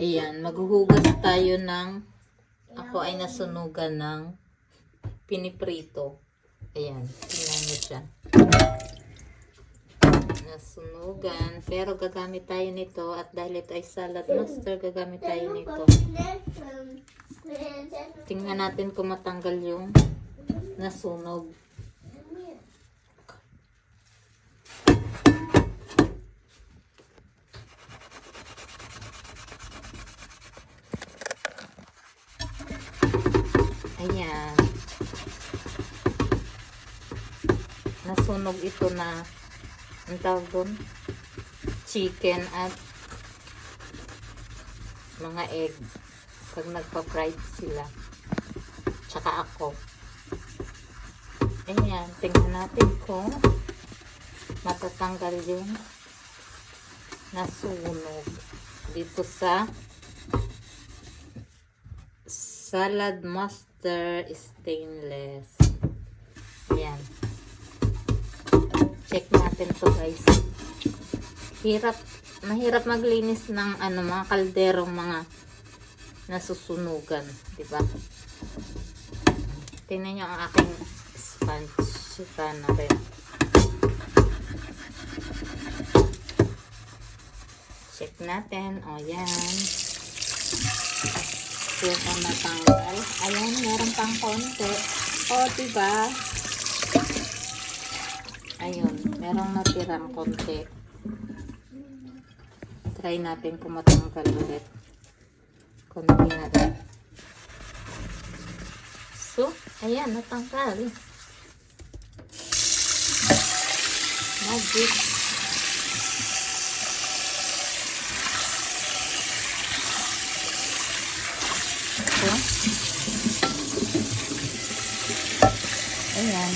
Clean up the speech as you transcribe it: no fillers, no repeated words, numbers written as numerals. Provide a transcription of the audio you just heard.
Ayan, maghuhugas tayo ng, ako ay nasunugan ng piniprito. Ayan, tingnan nyo siya. Nasunugan, pero gagamit tayo nito at dahil ito ay salad master, gagamit tayo nito. Tingnan natin kung matanggal yung nasunog. Ayan. Nasunog ito na, ang tawag doon, chicken at mga egg. Pag nagpa-fried sila. Tsaka ako. Ayan. Tingnan natin kung matatanggal yung nasunog dito sa salad master stainless. Ayan. Check natin to guys. Mahirap maglinis ng mga kalderong mga nasusunugan, di ba? Tingnan niyo ang aking sponge. Sika na rin. Check natin. O, yan. Yung ang natanggal. Ayan, meron pang konti. O, diba? Ayun, merong natirang konti. Try natin kung matanggal ulit. Konti na rin. So, ayan, natanggal. Magic. So, ayan.